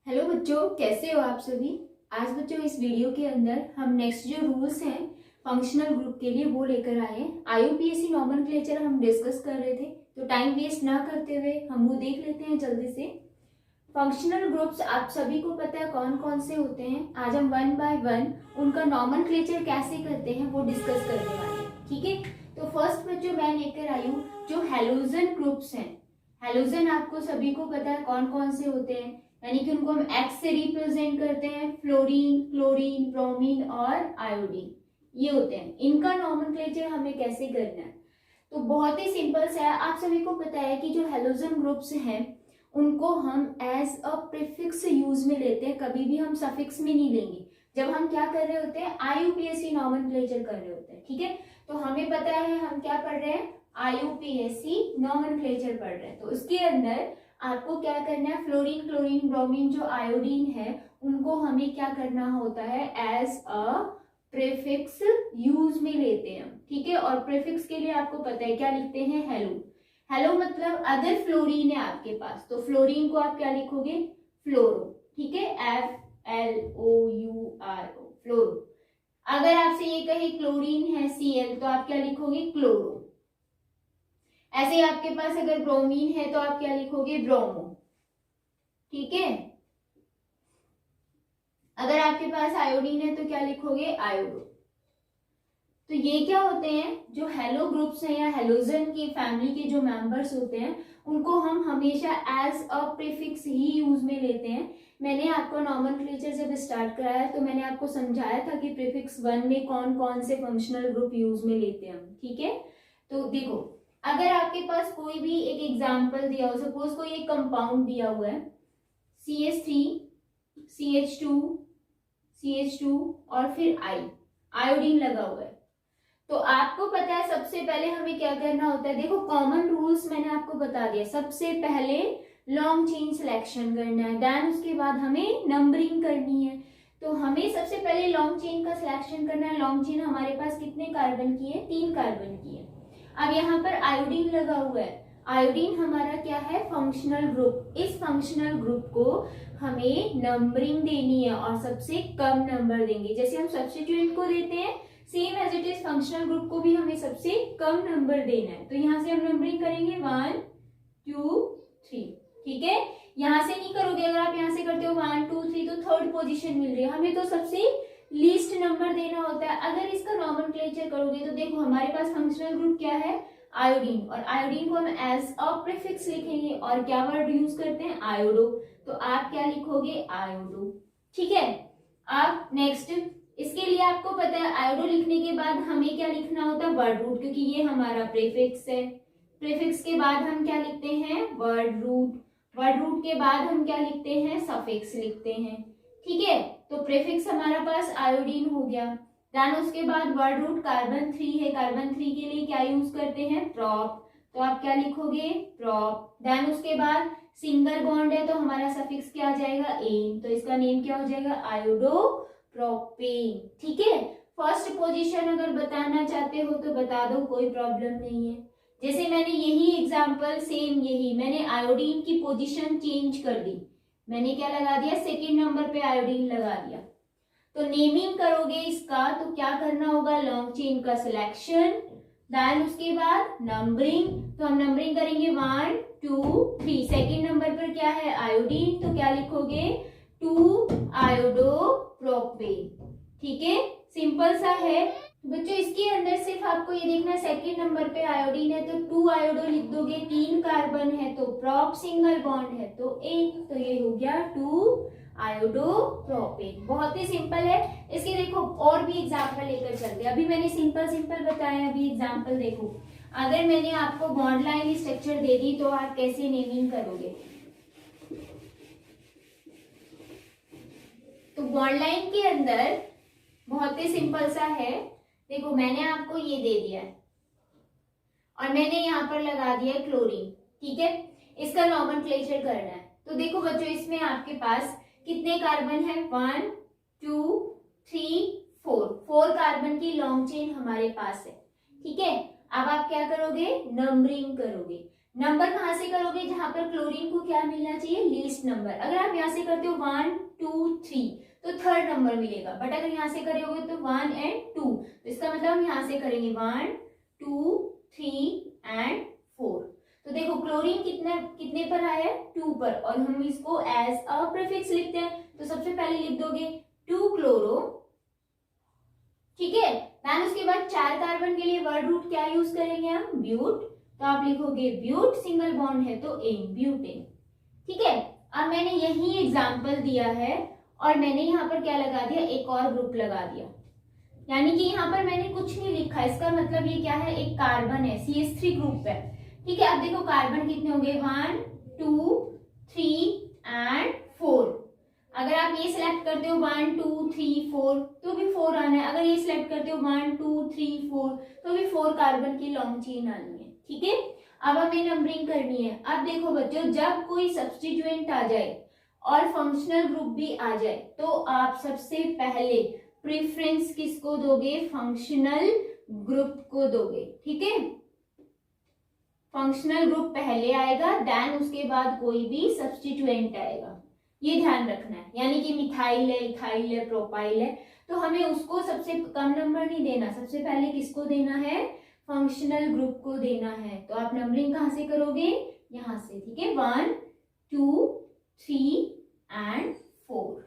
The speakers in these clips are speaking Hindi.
हेलो बच्चों, कैसे हो आप सभी। आज बच्चों इस वीडियो के अंदर हम नेक्स्ट जो रूल्स हैं फंक्शनल ग्रुप के लिए वो लेकर आए हैं। आईयूपीएसी नॉमेनक्लेचर हम डिस्कस कर रहे थे, तो टाइम वेस्ट ना करते हुए हम वो देख लेते हैं जल्दी से। फंक्शनल ग्रुप्स आप सभी को पता है कौन कौन से होते हैं। आज हम वन बाय वन उनका नॉमेनक्लेचर कैसे करते हैं वो डिस्कस करने वाले हैं, ठीक है। तो फर्स्ट बच्चों मैं लेकर आई हूँ जो हैलोजन ग्रुप्स हैं। हैलोजन आपको सभी को पता है कौन कौन से होते हैं, यानी कि उनको हम एक्स से रिप्रेजेंट करते हैं। फ्लोरीन, क्लोरीन, ब्रोमीन और आयोडीन ये होते हैं। इनका नॉमेनक्लेचर हमें कैसे करना है, तो बहुत ही सिंपल सा है। आप सभी को पता है कि जो हैलोजन ग्रुप्स हैं उनको हम एज अ प्रीफिक्स यूज में लेते हैं, कभी भी हम सफिक्स में नहीं लेंगे जब हम क्या कर रहे होते हैं, आईयूपीएसी नॉमेनक्लेचर कर रहे होते हैं, ठीक है। तो हमें पता है हम क्या पढ़ रहे हैं, आईयूपीएसी नॉमेनक्लेचर पढ़ रहे हैं। तो उसके अंदर आपको क्या करना है, फ्लोरीन, क्लोरीन, ब्रोमीन जो आयोडीन है उनको हमें क्या करना होता है, एज अ प्रीफिक्स यूज में लेते हैं, ठीक है। और प्रीफिक्स के लिए आपको पता है क्या लिखते हैं, हेलो। हेलो मतलब अगर फ्लोरीन है आपके पास तो फ्लोरीन को आप क्या लिखोगे, फ्लोरो, ठीक है, FLOURO, फ्लोरो। अगर आपसे ये कहे क्लोरीन है Cl तो आप क्या लिखोगे, क्लोरो। ऐसे ही आपके पास अगर ब्रोमीन है तो आप क्या लिखोगे, ब्रोमो, ठीक है। अगर आपके पास आयोडीन है तो क्या लिखोगे, आयोडो। तो ये क्या होते हैं, जो हेलो ग्रुप्स हैं या हेलोजन की फैमिली के जो मेंबर्स होते हैं उनको हम हमेशा एज अ प्रीफिक्स ही यूज में लेते हैं। मैंने आपको नॉमेनक्लेचर जब स्टार्ट कराया तो मैंने आपको समझाया था कि प्रीफिक्स वन में कौन कौन से फंक्शनल ग्रुप यूज में लेते हैं हम, ठीक है। तो देखो, अगर आपके पास कोई भी एक एग्जाम्पल दिया हो, सपोज कोई एक कंपाउंड दिया हुआ है CH3, CH2, CH2 और फिर आयोडीन लगा हुआ है, तो आपको पता है सबसे पहले हमें क्या करना होता है। देखो कॉमन रूल्स मैंने आपको बता दिया। सबसे पहले लॉन्ग चेन सिलेक्शन करना है, देन उसके बाद हमें नंबरिंग करनी है। तो हमें सबसे पहले लॉन्ग चेन का सिलेक्शन करना है। लॉन्ग चेन हमारे पास कितने कार्बन की है, 3 कार्बन की है। अब यहाँ पर आयोडीन लगा हुआ है। आयोडीन हमारा क्या है, फंक्शनल ग्रुप। इस फंक्शनल ग्रुप को हमें नंबरिंग देनी है और सबसे कम नंबर देंगे, जैसे हम सब्स्टिट्यूएंट को देते हैं same as it is functional group को भी हमें सबसे कम नंबर देना है। तो यहाँ से हम नंबरिंग करेंगे 1 2 3, ठीक है। यहाँ से नहीं करोगे, अगर आप यहाँ से करते हो 1 2 3 तो थर्ड पोजीशन मिल रही है, हमें तो सबसे लीस्ट नंबर देना होता है। अगर इसका नॉमेनक्लेचर करोगे तो देखो हमारे पास फंक्शनल ग्रुप क्या है, आयोडीन, और आयोडीन को हम एज अ प्रीफिक्स लिखेंगे और क्या वर्ड यूज करते हैं, आयोडो। तो आप क्या लिखोगे, आयोडो, ठीक है। अब नेक्स्ट, इसके लिए आपको पता है आयोडो लिखने के बाद हमें क्या लिखना होता है, वर्ड रूट, क्योंकि ये हमारा प्रीफिक्स है। प्रीफिक्स के बाद हम क्या लिखते हैं, वर्ड रूट। वर्ड रूट के बाद हम क्या लिखते हैं, सफिक्स लिखते हैं, ठीक है। तो प्रीफिक्स हमारा पास आयोडीन हो गया। देन उसके बाद वर्ड रूट कार्बन 3 है, कार्बन 3 के लिए क्या यूज करते हैं, प्रॉप, तो आप क्या लिखोगे, प्रॉप। देन उसके बाद सिंगल बॉन्ड है तो हमारा सफिक्स क्या आ जाएगा, एन, तो इसका नेम क्या हो जाएगा, आयोडो प्रोपेन, ठीक है। फर्स्ट पोजीशन अगर बताना चाहते हो तो बता दो, कोई प्रॉब्लम नहीं है। जैसे मैंने यही एग्जांपल सेम यही मैंने आयोडीन की पोजीशन चेंज कर दी, मैंने क्या लगा दिया, सेकंड नंबर पे आयोडीन लगा दिया। तो नेमिंग करोगे इसका तो क्या करना होगा, लॉन्ग चेन का सिलेक्शन, देन उसके बाद नंबरिंग। तो हम नंबरिंग करेंगे 1 2 3, सेकंड नंबर पर क्या है, आयोडीन, तो क्या लिखोगे, 2 आयोडो प्रोपेन, ठीक है। सिंपल सा है बच्चों। इसके अंदर सिर्फ आपको ये देखना है, सेकंड नंबर पे आयोडीन है तो 2 आयोडो लिख दोगे, 3 कार्बन है तो प्रोप, सिंगल बॉन्ड है तो एक, तो ये हो गया 2 आयोडो प्रोपेन। बहुत ही सिंपल है। इसके देखो और भी एग्जाम्पल लेकर चलते हैं। अभी मैंने सिंपल सिंपल बताया, अभी एग्जाम्पल देखो। अगर मैंने आपको बॉन्ड लाइन स्ट्रक्चर दे दी तो आप कैसे नेमिंग करोगे, तो बॉन्ड लाइन के अंदर बहुत ही सिंपल सा है। देखो मैंने आपको ये दे दिया है और मैंने यहाँ पर लगा दिया क्लोरीन, ठीक है। इसका नॉमेनक्लेचर करना है। तो देखो बच्चों इसमें आपके पास कितने कार्बन है, 1 2 3 4 कार्बन की लॉन्ग चेन हमारे पास है, ठीक है। अब आप क्या करोगे, नंबरिंग करोगे। नंबर कहाँ से करोगे, जहां पर क्लोरीन को क्या मिलना चाहिए, लीस्ट नंबर। अगर आप यहाँ से करते हो 1 2 3 तो थर्ड नंबर मिलेगा, बट अगर यहाँ से करोगे तो 1 and 2, तो इसका मतलब हम यहाँ से करेंगे 1 2 3 and 4। तो देखो क्लोरीन कितने पर आया है, 2 पर, और हम इसको एज अ प्रीफिक्स लिखते हैं। तो सबसे पहले लिख दोगे 2 क्लोरो, ठीक है। देन उसके बाद 4 कार्बन के लिए वर्ड रूट क्या यूज करेंगे हम, ब्यूट, तो आप लिखोगे ब्यूट, सिंगल बॉन्ड है तो एन, ब्यूटेन, ठीक है। अब मैंने यही एग्जांपल दिया है और मैंने यहाँ पर क्या लगा दिया, एक और ग्रुप लगा दिया, यानी कि यहाँ पर मैंने कुछ नहीं लिखा, इसका मतलब ये क्या है, एक कार्बन है, CH3 ग्रुप है, ठीक है। अब देखो कार्बन कितने हो गए, 1 2 3 and 4। अगर आप ये सिलेक्ट करते हो 1 2 3 4 तो भी 4 आना है, अगर ये सिलेक्ट करते हो 1 2 3 4 तो भी 4 कार्बन की लॉन्ग चेन आनी है, ठीक है। अब हमें नंबरिंग करनी है। अब देखो बच्चों, जब कोई सब्स्टिट्यूएंट आ जाए और फंक्शनल ग्रुप भी आ जाए तो आप सबसे पहले प्रेफरेंस किसको दोगे, फंक्शनल ग्रुप को दोगे, ठीक है। फंक्शनल ग्रुप पहले आएगा, देन उसके बाद कोई भी सब्स्टिट्यूएंट आएगा, ये ध्यान रखना है। यानी कि मिथाइल है, इथाइल है, प्रोपाइल है, तो हमें उसको सबसे कम नंबर नहीं देना, सबसे पहले किसको देना है, फंक्शनल ग्रुप को देना है। तो आप नंबरिंग कहां से करोगे, यहां से, ठीक है, 1 2 3 and 4,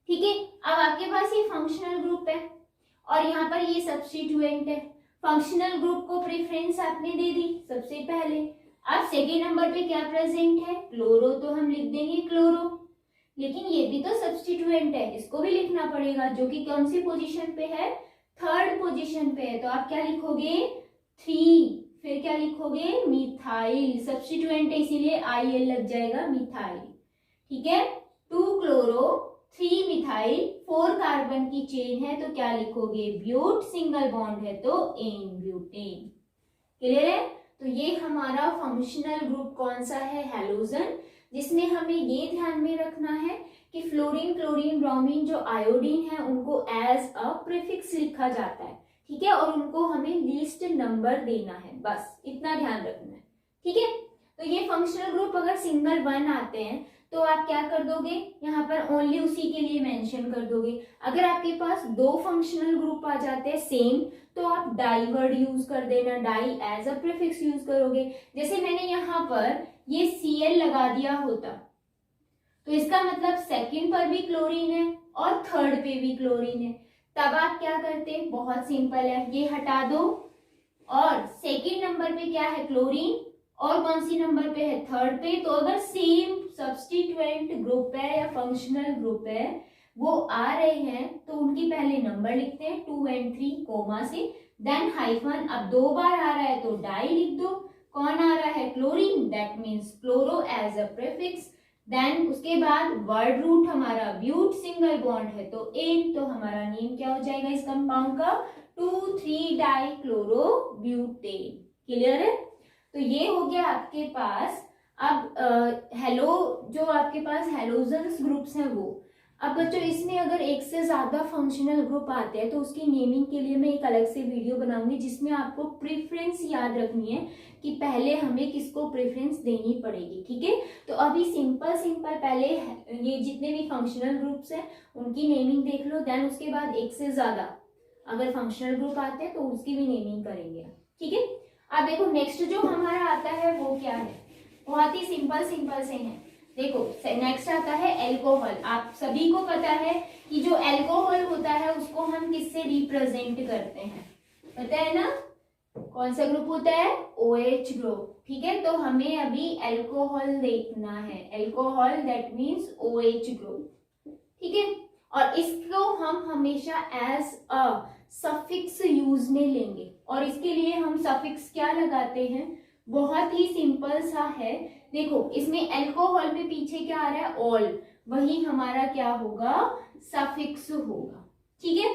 ठीक है। अब आपके पास ये फंक्शनल ग्रुप है और यहाँ पर ये सब्स्टिट्यूएंट है, फंक्शनल ग्रुप को प्रेफरेंस आपने दे दी सबसे पहले। अब सेकेंड नंबर पे क्या प्रेजेंट है, क्लोरो, तो हम लिख देंगे क्लोरो, लेकिन ये भी तो सब्स्टिट्यूएंट है, इसको भी लिखना पड़ेगा, जो कि कौन सी पोजीशन पे है, थर्ड पोजीशन पे है। तो आप क्या लिखोगे, 3, फिर क्या लिखोगे, मिथाइल, सब्स्टिट्यूएंट है इसीलिए IL लग जाएगा, मिथाइल, ठीक है। 2 क्लोरो 3 मिथाइल, 4 कार्बन की चेन है तो क्या लिखोगे, ब्यूट, सिंगल बॉन्ड है तो एन, ब्यूटेन, क्लियर है। तो ये हमारा फंक्शनल ग्रुप कौन सा है, हैलोजन, जिसमें हमें ये ध्यान में रखना है कि फ्लोरीन, क्लोरीन, ब्रोमीन जो आयोडीन है उनको एज अ प्रीफिक्स लिखा जाता है, ठीक है, और उनको हमें लीस्ट नंबर देना है, बस इतना ध्यान रखना है, ठीक है। तो ये फंक्शनल ग्रुप अगर सिंगल 1 आते हैं तो आप क्या कर दोगे, यहाँ पर ओनली उसी के लिए मेंशन कर दोगे। अगर आपके पास 2 फंक्शनल ग्रुप आ जाते हैं सेम तो आप डाई वर्ड यूज कर देना, di as a prefix use करोगे। जैसे मैंने यहाँ पर ये Cl लगा दिया होता तो इसका मतलब सेकंड पर भी क्लोरीन है और थर्ड पे भी क्लोरीन है, तब आप क्या करते, बहुत सिंपल है, ये हटा दो और सेकंड नंबर पे क्या है, क्लोरीन, और कौन सी नंबर पे है, थर्ड पे। तो अगर सेम सब्स्टिट्यूएंट ग्रुप है या फंक्शनल ग्रुप है वो आ रहे हैं तो उनकी पहले नंबर लिखते हैं 2 and 3 कोमा से, देन हाइफन, अब 2 बार आ रहा है तो डाई लिख दो, कौन आ रहा है, chlorine, that means chloro as a prefix, then उसके बाद वर्ड रूट हमारा ब्यूट, सिंगल बॉन्ड है तो एन, तो हमारा नेम क्या हो जाएगा इस कंपाउंड का, 2,3 डाई क्लोरो ब्यूटेन, क्लियर है। तो ये हो गया आपके पास। अब हेलो जो आपके पास हेलोजन्स ग्रुप्स हैं वो, अब बच्चों इसमें अगर एक से ज्यादा फंक्शनल ग्रुप आते हैं तो उसकी नेमिंग के लिए मैं एक अलग से वीडियो बनाऊंगी जिसमें आपको प्रेफरेंस याद रखनी है कि पहले हमें किसको प्रेफरेंस देनी पड़ेगी, ठीक है। तो अभी सिंपल पहले ये जितने भी फंक्शनल ग्रुप्स हैं उनकी नेमिंग देख लो, देन उसके बाद एक से ज्यादा अगर फंक्शनल ग्रुप आते हैं तो उसकी भी नेमिंग करेंगे, ठीक है। अब देखो नेक्स्ट जो हमारा आता है वो क्या है, बहुत ही सिंपल से है। देखो नेक्स्ट आता है एल्कोहल। आप सभी को पता है कि जो एल्कोहल होता है उसको हम किससे रिप्रेजेंट करते हैं, पता है ना, कौन सा ग्रुप होता है, OH ग्रुप, ठीक है। तो हमें अभी एल्कोहल देखना है, alcohol that means OH group, ठीक है। और इसको हम हमेशा एज अ सफिक्स यूज में लेंगे और इसके लिए हम सफिक्स क्या लगाते हैं, बहुत ही सिंपल सा है। देखो इसमें एल्कोहल में पीछे क्या आ रहा है, ऑल, वही हमारा क्या होगा, सफिक्स होगा, ठीक है।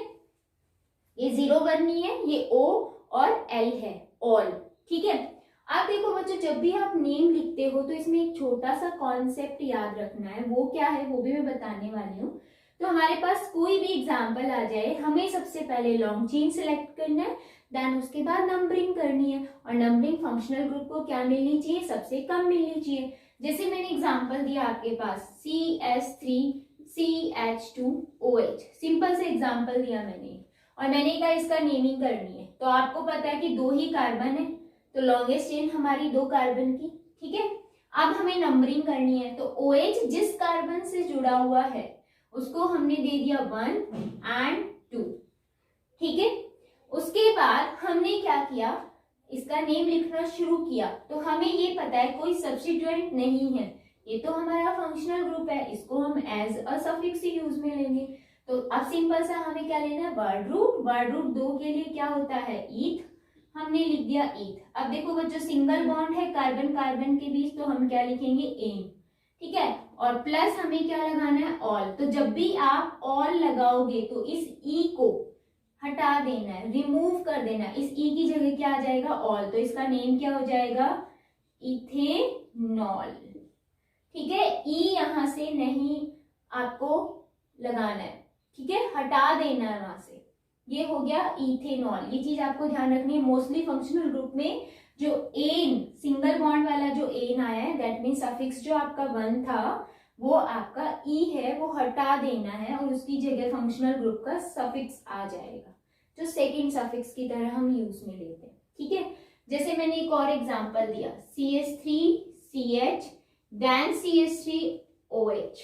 ये 0 1 नहीं है, ये O और L है, ऑल, ठीक है। आप देखो बच्चों जब भी आप नेम लिखते हो तो इसमें एक छोटा सा कॉन्सेप्ट याद रखना है, वो क्या है वो भी मैं बताने वाली हूँ। तो हमारे पास कोई भी एग्जाम्पल आ जाए, हमें सबसे पहले लॉन्ग चेन सिलेक्ट करना है, देन उसके बाद नंबरिंग करनी है, और नंबरिंग फंक्शनल ग्रुप को क्या मिलनी चाहिए, सबसे कम मिलनी चाहिए। जैसे मैंने एग्जांपल दिया आपके पास CH3CH2OH, सिंपल से एग्जांपल दिया मैंने, और मैंने कहा इसका नेमिंग करनी है। तो आपको पता है कि 2 ही कार्बन है, तो लॉन्गेस्ट चेन हमारी 2 कार्बन की, ठीक है। अब हमें नंबरिंग करनी है, तो OH जिस कार्बन से जुड़ा हुआ है उसको हमने दे दिया 1 and 2, ठीक है। उसके बाद हमने क्या किया, इसका नेम लिखना शुरू किया। तो हमें ये पता है कोई सब्स्टिट्यूएंट नहीं है, ये तो हमारा फंक्शनल ग्रुप है, इसको हम एज अ सफिक्स यूज में लेंगे। तो अब सिंपल सा हमें क्या लेना है, वर्ड रूट। वर्ड रूट 2 के लिए क्या होता है, ईथ, हमने लिख दिया ईथ। अब देखो बच्चों, सिंगल बॉन्ड है कार्बन कार्बन के बीच, तो हम क्या लिखेंगे, एन, ठीक है। और प्लस हमें क्या लगाना है, ऑल। तो जब भी आप ऑल लगाओगे तो इस ई को हटा देना है, रिमूव कर देना है। इस ई की जगह क्या आ जाएगा, ऑल। तो इसका नेम क्या हो जाएगा, इथेनॉल, ठीक है। ई यहां से नहीं आपको लगाना है, ठीक है, हटा देना है वहां से। ये हो गया इथेनॉल। ये चीज आपको ध्यान रखनी है। मोस्टली फंक्शनल ग्रुप में जो एन, सिंगल बॉन्ड वाला जो एन आया है, दैट मीन सफिक्स जो आपका 1 था वो आपका ई है, वो हटा देना है, और उसकी जगह फंक्शनल ग्रुप का सफिक्स आ जाएगा, जो सेकेंड सफिक्स की तरह हम यूज में लेते हैं, ठीक है। जैसे मैंने एक और एग्जांपल दिया, CH3CH देन CH3OH,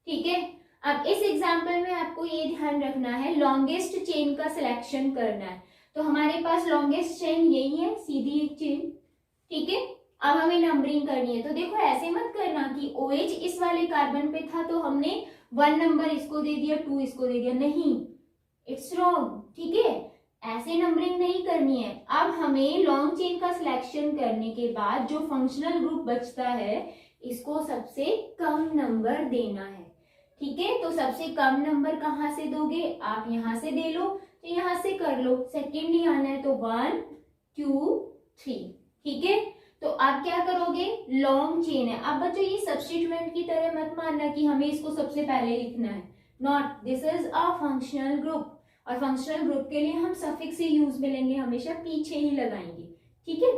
ठीक है। अब इस एग्जांपल में आपको ये ध्यान रखना है, लॉन्गेस्ट चेन का सिलेक्शन करना है। तो हमारे पास लॉन्गेस्ट चेन यही है, सीधी एक चेन, ठीक है। अब हमें नंबरिंग करनी है। तो देखो ऐसे मत करना कि OH इस वाले कार्बन पे था तो हमने 1 नंबर इसको दे दिया, 2 इसको दे दिया, नहीं, इट्स रॉन्ग, ठीक है। ऐसे नंबरिंग नहीं करनी है। अब हमें लॉन्ग चेन का सिलेक्शन करने के बाद जो फंक्शनल ग्रुप बचता है, इसको सबसे कम नंबर देना है, ठीक है। तो सबसे कम नंबर कहाँ से दोगे, आप यहां से दे लो, तो यहां से कर लो, सेकेंडली आना है तो 1 2 3, ठीक है। तो आप क्या करोगे, लॉन्ग चेन है। अब बच्चों ये सब्स्टिट्यूएंट की तरह मत मानना कि हमें इसको सबसे पहले लिखना है, not, this is a functional group, और फंक्शनल ग्रुप के लिए हम सफिक्स ही यूज में लेंगे, हमेशा पीछे ही लगाएंगे, ठीक है।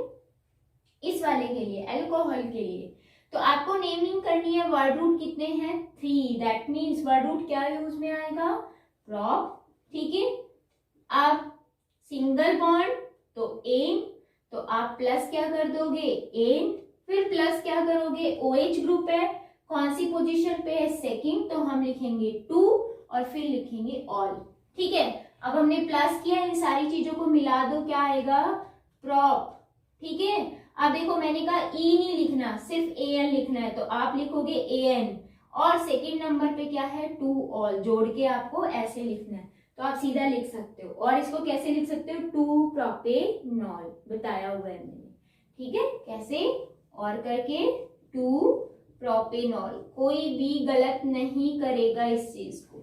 इस वाले के लिए, अल्कोहल के लिए, तो आपको नेमिंग करनी है। वर्ड रूट कितने हैं, 3, दैट मीन्स वर्ड रूट क्या यूज में आएगा, प्रॉप, ठीक है। अब सिंगल बॉन्ड तो एन, तो आप प्लस क्या कर दोगे, एन, फिर प्लस क्या करोगे, OH ग्रुप है, कौन सी पोजीशन पे है, सेकंड, तो हम लिखेंगे 2 और फिर लिखेंगे ऑल, ठीक है। अब हमने प्लस किया, इन सारी चीजों को मिला दो, क्या आएगा, प्रॉप, ठीक है। अब देखो मैंने कहा ई नहीं लिखना, सिर्फ AN लिखना है, तो आप लिखोगे AN, और सेकंड नंबर पे क्या है, 2 ऑल, जोड़ के आपको ऐसे लिखना है, तो आप सीधा लिख सकते हो। और इसको कैसे लिख सकते हो, 2 प्रोपेनॉल, बताया हुआ है मैंने, ठीक है, कैसे, और करके 2 प्रोपेनॉल, कोई भी गलत नहीं करेगा इस चीज को,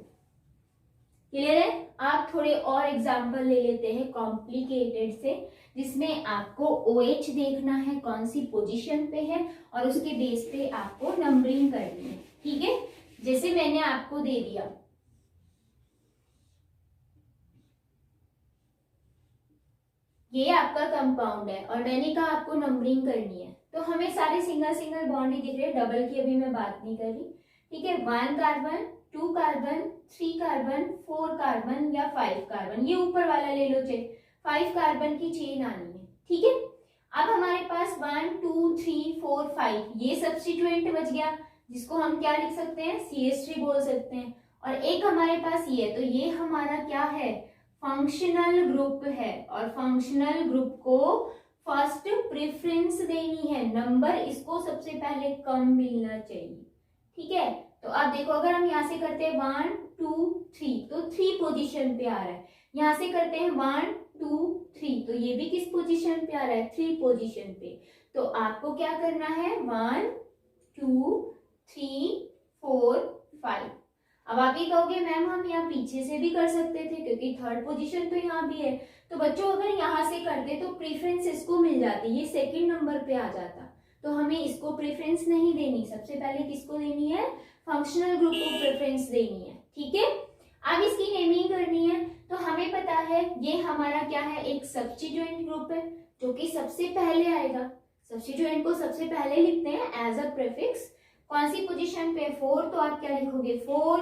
क्लियर है। आप थोड़े और एग्जाम्पल ले लेते हैं कॉम्प्लिकेटेड से, जिसमें आपको OH देखना है कौन सी पोजीशन पे है, और उसके बेस पे आपको नंबरिंग करनी है, ठीक है। जैसे मैंने आपको दे दिया, ये आपका कंपाउंड है, और मैंने कहा आपको नंबरिंग करनी है, तो हमें सारे सिंगल सिंगल बॉन्ड ही दिख रहे हैं, डबल की अभी मैं बात नहीं कर रही, ठीक है। 1 कार्बन, 2 कार्बन, 3 कार्बन, 4 कार्बन या 5 कार्बन, ये ऊपर वाला ले लो चेन, 5 कार्बन की चेन आनी है, ठीक है। अब हमारे पास 1 2 3 4 5 ये सब्स्टिट्यूएंट बच गया, जिसको हम क्या लिख सकते हैं, CH3 बोल सकते हैं, और एक हमारे पास ये, तो ये हमारा क्या है, फंक्शनल ग्रुप है, और फंक्शनल ग्रुप को फर्स्ट प्रेफरेंस देनी है, नंबर इसको सबसे पहले कम मिलना चाहिए, ठीक है। तो आप देखो अगर हम यहाँ से करते हैं 1 2 3, तो 3 पोजीशन पे आ रहा है, यहाँ से करते हैं 1 2 3, तो ये भी किस पोजीशन पे आ रहा है, 3 पोजीशन पे। तो आपको क्या करना है, 1 2 3 4 5। अब आप ये कहोगे मैम हम यहाँ पीछे से भी कर सकते थे, क्योंकि थर्ड पोजीशन तो यहाँ भी है। तो बच्चों अगर यहाँ से करते तो प्रेफरेंस इसको मिल जाती, ये सेकंड नंबर पे आ जाता, तो हमें इसको प्रेफरेंस नहीं देनी, सबसे पहले किसको देनी है, फंक्शनल ग्रुप को प्रेफरेंस देनी है, ठीक है। अब इसकी नेमिंग करनी है, तो हमें पता है ये हमारा क्या है, एक सब्स्टिट्यूएंट ग्रुप है जो कि सबसे पहले आएगा। सब्स्टिट्यूएंट को सबसे पहले लिखते हैं एज अ प्रीफिक्स। कौन सी पोजीशन पे, 4, तो आप क्या लिखोगे 4,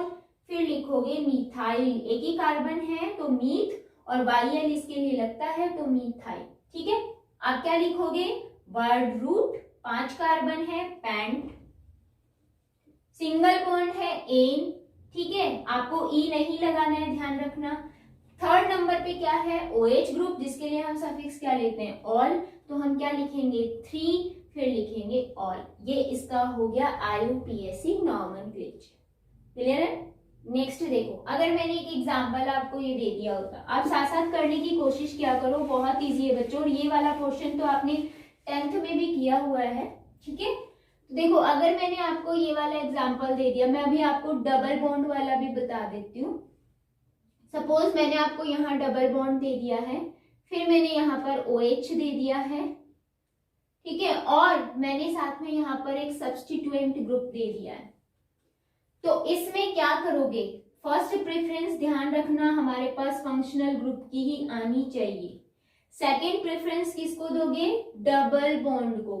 फिर लिखोगे मिथाइल, एक ही कार्बन है तो मीथ, और YL इसके लिए लगता है तो मिथाइल। ठीक है, आप क्या लिखोगे वर्ड रूट, 5 कार्बन है पेंट, सिंगल बॉन्ड है एन। ठीक है, आपको ई नहीं लगाना है, ध्यान रखना। थर्ड नंबर पे क्या है OH ग्रुप, जिसके लिए हम सफिक्स क्या लेते हैं ऑल, तो हम क्या लिखेंगे 3, फिर लिखेंगे ऑल। ये इसका हो गया IUPAC नॉमेनक्लेचर। क्लियर है। नेक्स्ट देखो, अगर मैंने एक एग्जांपल आपको ये दे दिया होता, आप साथ साथ करने की कोशिश क्या करो, बहुत इजी है बच्चों, और ये वाला क्वेश्चन तो आपने 10th में भी किया हुआ है। ठीक है, तो देखो अगर मैंने आपको ये वाला एग्जांपल दे दिया, मैं अभी आपको डबल बॉन्ड वाला भी बता देती हूँ। सपोज मैंने आपको यहाँ डबल बॉन्ड दे दिया है, फिर मैंने यहाँ पर OH दे दिया है, ठीक है, और मैंने साथ में यहाँ पर एक सब्स्टिट्यूएंट ग्रुप दे दिया है। तो इसमें क्या करोगे, फर्स्ट प्रेफरेंस ध्यान रखना हमारे पास फंक्शनल ग्रुप की ही आनी चाहिए। सेकेंड प्रेफरेंस किसको दोगे, डबल बॉन्ड को।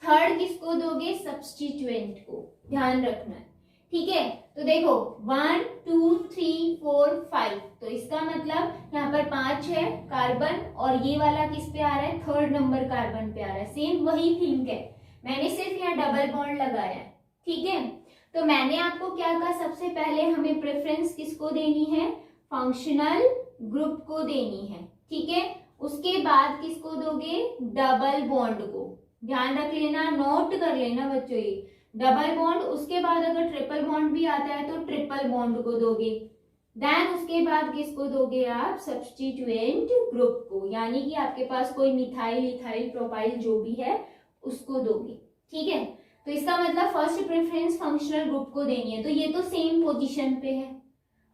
थर्ड किसको दोगे, सब्स्टिट्यूएंट को, ध्यान रखना है। ठीक है, तो देखो 1 2 3 4 5, तो इसका मतलब यहाँ पर 5 है कार्बन, और ये वाला किस पे आ रहा है, थर्ड नंबर कार्बन पे आ रहा है। सेम वही थिंग है, मैंने सिर्फ यहाँ डबल बॉन्ड लगाया है। ठीक है, तो मैंने आपको क्या कहा, सबसे पहले हमें प्रेफरेंस किसको देनी है, फंक्शनल ग्रुप को देनी है। ठीक है, उसके बाद किसको दोगे, डबल बॉन्ड को। ध्यान रख लेना, नोट कर लेना बच्चों, ये डबल बॉन्ड, उसके बाद अगर ट्रिपल बॉन्ड भी आता है तो ट्रिपल बॉन्ड को दोगे। देन उसके बाद किसको दोगे आप, सब्स्टिट्यूएंट ग्रुप को, यानी कि आपके पास कोई मिथाइल इथाइल प्रोपाइल जो भी है उसको दोगे। ठीक है, तो इसका मतलब फर्स्ट प्रेफरेंस फंक्शनल ग्रुप को देनी है। तो ये तो सेम पोजीशन पे है।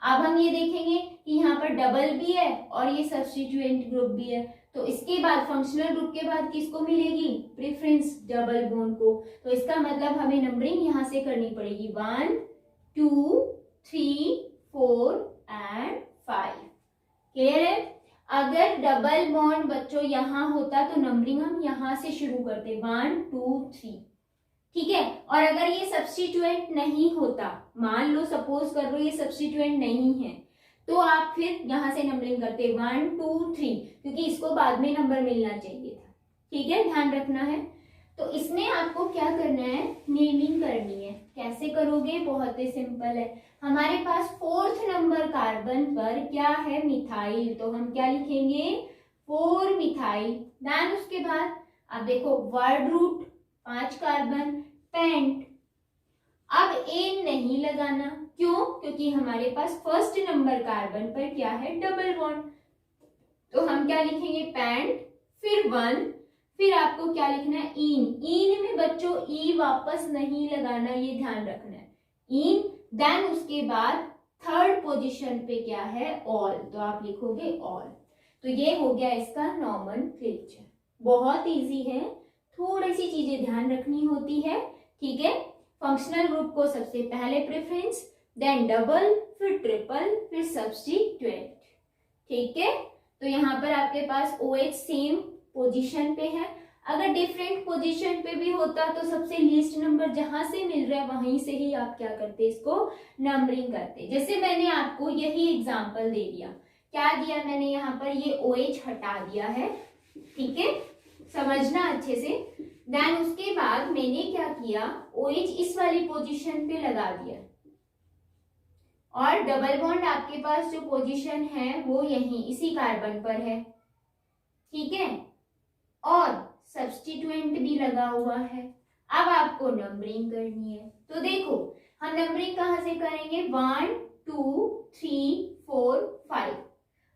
अब हम ये देखेंगे कि यहाँ पर डबल भी है और ये सब्स्टिट्यूएंट ग्रुप भी है, तो इसके बाद फंक्शनल ग्रुप के बाद किसको मिलेगी, प्रेफरेंस डबल बॉन्ड को। तो इसका मतलब हमें नंबरिंग यहाँ से करनी पड़ेगी 1 2 3 4 एंड 5। क्लियर है। अगर डबल बॉन्ड बच्चों यहाँ होता तो नंबरिंग हम यहाँ से शुरू करते 1 2 3। ठीक है, और अगर ये सब्स्टिट्यूएंट नहीं होता, मान लो सपोज कर लो ये सब्स्टिट्यूएंट नहीं है, तो आप फिर यहां से नंबरिंग करते 1 2 3, क्योंकि इसको बाद में नंबर मिलना चाहिए था। ठीक है, ध्यान रखना है। तो इसमें आपको क्या करना है, नेमिंग करनी है। कैसे करोगे, बहुत ही सिंपल है। हमारे पास 4th नंबर कार्बन पर क्या है, मिथाइल, तो हम क्या लिखेंगे 4 मिथाइल। देन उसके बाद अब देखो वर्ड रूट 5 कार्बन पेंट। अब एन नहीं लगाना, क्यों, क्योंकि हमारे पास फर्स्ट नंबर कार्बन पर क्या है, डबल बॉन्ड। तो हम क्या लिखेंगे पेंट, फिर 1, फिर आपको क्या लिखना है इन। इन में बच्चों ई वापस नहीं लगाना, ये ध्यान रखना है, इन। देन उसके बाद थर्ड पोजीशन पे क्या है, ऑल, तो आप लिखोगे ऑल। तो ये हो गया इसका नॉमेनक्लेचर। बहुत इजी है, थोड़ी सी चीजें ध्यान रखनी होती है। ठीक है, फंक्शनल ग्रुप को सबसे पहले प्रेफरेंस, देन डबल, फिर ट्रिपल, फिर सब्स्टिट्यूएंट। ठीक है, तो यहाँ पर आपके पास OH सेम पोजीशन पे है। अगर डिफरेंट पोजीशन पे भी होता तो सबसे लीस्ट नंबर जहां से मिल रहा है वहीं से ही आप क्या करते, इसको नंबरिंग करते। जैसे मैंने आपको यही एग्जांपल दे दिया, क्या दिया मैंने यहाँ पर, ये OH हटा दिया है। ठीक है, समझना अच्छे से। देन उसके बाद मैंने क्या किया, OH इस वाली पोजीशन पे लगा दिया, और डबल बॉन्ड आपके पास जो पोजीशन है वो यही इसी कार्बन पर है। ठीक है, और सब्स्टिट्यूएंट भी लगा हुआ है। अब आपको नंबरिंग करनी है, तो देखो हम नंबरिंग कहां से करेंगे, 1 2 3 4 5।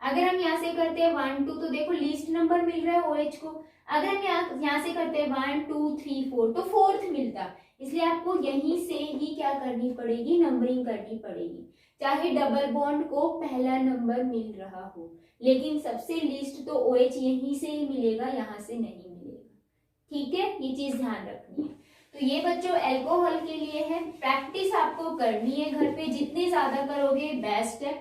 अगर हम यहाँ से करते हैं 1 2, तो देखो लीस्ट नंबर मिल रहा है OH को। अगर हम यहाँ से करते हैं 1 2 3 4, तो 4th मिलता, इसलिए आपको यहीं से ही क्या करनी पड़ेगी, नंबरिंग करनी पड़ेगी। चाहे डबल बॉन्ड को पहला नंबर मिल रहा हो, लेकिन सबसे लीस्ट तो OH यहीं से ही मिलेगा, यहाँ से नहीं मिलेगा। ठीक है, ये चीज ध्यान रखनी है। तो ये बच्चों अल्कोहल के लिए है, प्रैक्टिस आपको करनी है घर पे, जितनी ज्यादा करोगे बेस्ट है।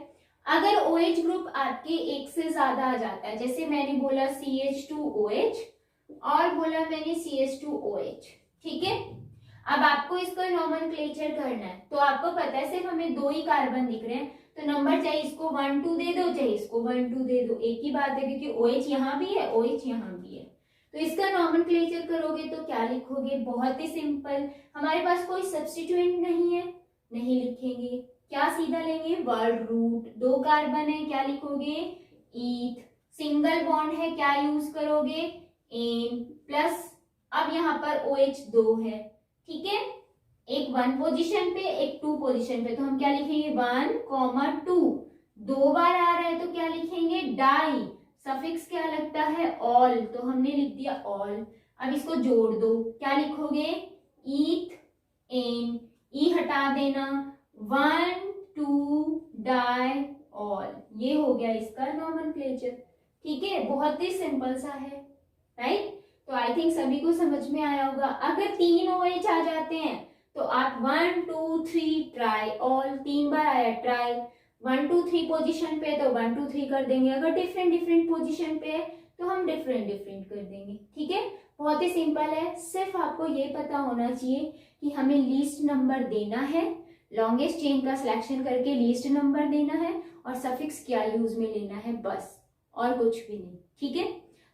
अगर OH ग्रुप आपके एक से ज्यादा आ जाता है, जैसे मैंने बोला CH2OH और बोला मैंने CH2OH, ठीक है। अब आपको इसका नोमेनक्लेचर करना है, तो आपको पता है सिर्फ हमें 2 ही कार्बन दिख रहे हैं, तो नंबर चाहे इसको 1 2 दे दो, चाहे इसको 1 2 दे दो, एक ही बात है, क्योंकि OH यहाँ भी है, OH यहाँ भी है। तो इसका नोमेनक्लेचर करोगे तो क्या लिखोगे? बहुत ही सिंपल, हमारे पास कोई सब्स्टिट्यूएंट नहीं है, नहीं लिखेंगे, क्या सीधा लेंगे? Word root. 2 कार्बन है, क्या लिखोगे? ईथ। सिंगल बॉन्ड है, क्या यूज करोगे? Ane plus. अब यहाँ पर OH 2 है, ठीक है, एक 1 पोजीशन पे, एक 2 पोजीशन पे, तो हम क्या लिखेंगे? 1, 2। 2 बार आ रहा है तो क्या लिखेंगे? डाई। सफिक्स क्या लगता है? ऑल, तो हमने लिख दिया ऑल। अब इसको जोड़ दो, क्या लिखोगे? ईथ एन, ई हटा देना, 1 2 डाई ऑल, ये हो गया इसका नोमेनक्लेचर, ठीक है। बहुत ही सिंपल सा है, राइट। तो आई थिंक सभी को समझ में आया होगा। अगर 3 OH आ जाते हैं तो आप 1 2 3 ट्राई ऑल, 3 बार आया ट्राई, 1 2 3 पोजीशन पे तो 1 2 3 कर देंगे, अगर डिफरेंट डिफरेंट पोजीशन पे है तो हम डिफरेंट डिफरेंट कर देंगे, ठीक है। बहुत ही सिंपल है, सिर्फ आपको ये पता होना चाहिए कि हमें लीस्ट नंबर देना है, लॉन्गेस्ट चेन का सिलेक्शन करके लीस्ट नंबर देना है, और सफिक्स क्या यूज में लेना है, बस, और कुछ भी नहीं, ठीक है।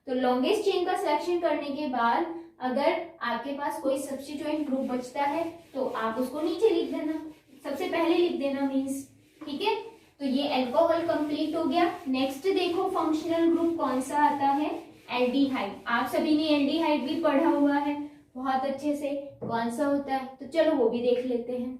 तो लॉन्गेस्ट चेन का सिलेक्शन करने के बाद अगर आपके पास कोई सब्स्टिट्यूएंट ग्रुप बचता है तो आप उसको नीचे लिख देना, सबसे पहले लिख देना मीन्स, ठीक है। तो ये अल्कोहल कंप्लीट हो गया। नेक्स्ट देखो फंक्शनल ग्रुप कौन सा आता है? एल्डिहाइड। आप सभी ने एल्डिहाइड भी पढ़ा हुआ है बहुत अच्छे से, कौन सा होता है, तो चलो वो भी देख लेते हैं।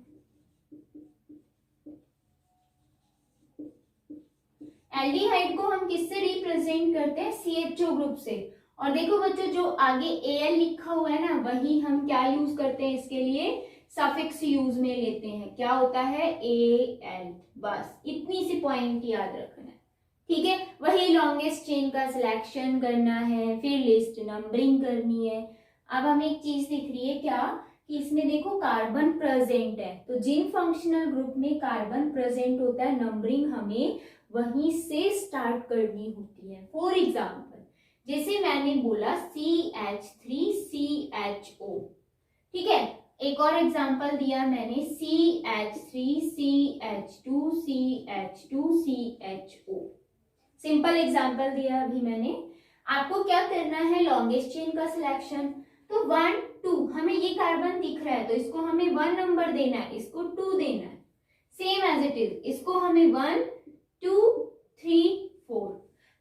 एल्डिहाइड को हम किससे रिप्रेजेंट करते हैं? CHO ग्रुप से। और देखो बच्चों, जो आगे Al लिखा हुआ है ना, वही हम क्या यूज करते हैं इसके लिए? सफिक्स यूज में लेते हैं। क्या होता है? Al, बस इतनी सी पॉइंट याद रखना है, ठीक है। वही लॉन्गेस्ट चेन का सिलेक्शन करना है, फिर लिस्ट नंबरिंग करनी है। अब हमें एक चीज दिख रही है क्या, कि इसमें देखो कार्बन प्रेजेंट है, तो जिन फंक्शनल ग्रुप में कार्बन प्रेजेंट होता है, नंबरिंग हमें वहीं से स्टार्ट करनी होती है। फॉर एग्जाम्पल जैसे मैंने बोला CH3CHO, ठीक है। एक और एग्जाम्पल दिया मैंने CH3CH2CH2CHO, सिंपल एग्जाम्पल दिया अभी मैंने। आपको क्या करना है? लॉन्गेस्ट चेन का सिलेक्शन। तो 1 2 हमें ये कार्बन दिख रहा है तो इसको हमें 1 नंबर देना है, इसको 2 देना है, सेम एज इट इज, इसको हमें 1 2 3 4।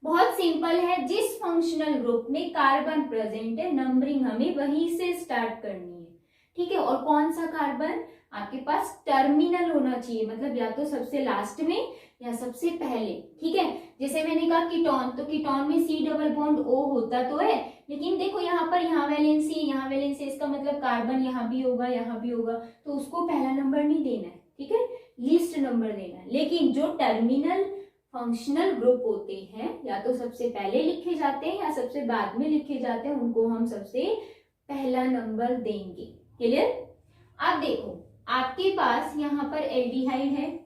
बहुत सिंपल है, जिस फंक्शनल ग्रुप में कार्बन प्रेजेंट है नंबरिंग हमें वहीं से स्टार्ट करनी है, ठीक है। और कौन सा कार्बन? आपके पास टर्मिनल होना चाहिए, मतलब या तो सबसे लास्ट में या सबसे पहले, ठीक है। जैसे मैंने कहा कीटोन, तो कीटोन में C डबल बॉन्ड O होता तो है, लेकिन देखो यहाँ पर यहाँ वैलेंसी, यहाँ वैलेंसी, इसका मतलब कार्बन यहाँ भी होगा, यहाँ भी होगा, तो उसको पहला नंबर नहीं देना है, ठीक है, लीस्ट नंबर देना है। लेकिन जो टर्मिनल फंक्शनल ग्रुप होते हैं या तो सबसे पहले लिखे जाते हैं या सबसे बाद में लिखे जाते हैं, उनको हम सबसे पहला नंबर देंगे। क्लियर? अब देखो आपके पास यहाँ पर एल्डिहाइड है,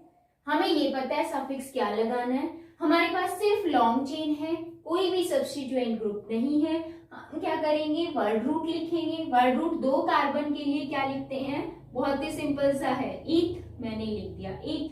हमें ये पता है सफिक्स क्या लगाना है, हमारे पास सिर्फ लॉन्ग चेन है, कोई भी सब्स्टिट्यूएंट ग्रुप नहीं है, हम क्या करेंगे? वर्ड रूट लिखेंगे। वर्ड रूट 2 कार्बन के लिए क्या लिखते हैं? बहुत ही सिंपल सा है, ईथ, मैंने लिख दिया ईथ।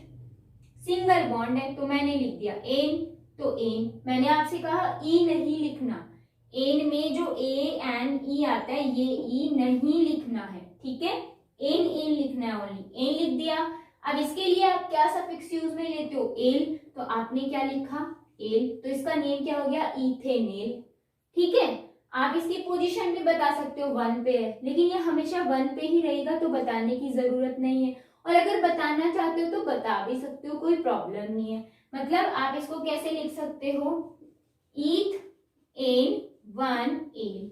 सिंगल बॉन्ड है तो मैंने लिख दिया एन, तो एन। मैंने आपसे कहा ई नहीं लिखना, एन में जो ANE आता है ये ई नहीं लिखना है, ठीक है, एन एन लिखना है, ओनली एन लिख दिया। अब इसके लिए आप क्या सफिक्स यूज में लेते हो? एल, तो आपने क्या लिखा? एल, तो इसका नेम क्या हो गया? इथेनेल, ठीक है। आप इसकी पोजीशन भी बता सकते हो 1 पे है, लेकिन ये हमेशा 1 पे ही रहेगा तो बताने की जरूरत नहीं है, और अगर बताना चाहते हो तो बता भी सकते हो, कोई प्रॉब्लम नहीं है। मतलब आप इसको कैसे लिख सकते हो? ईथ एन 1 एल,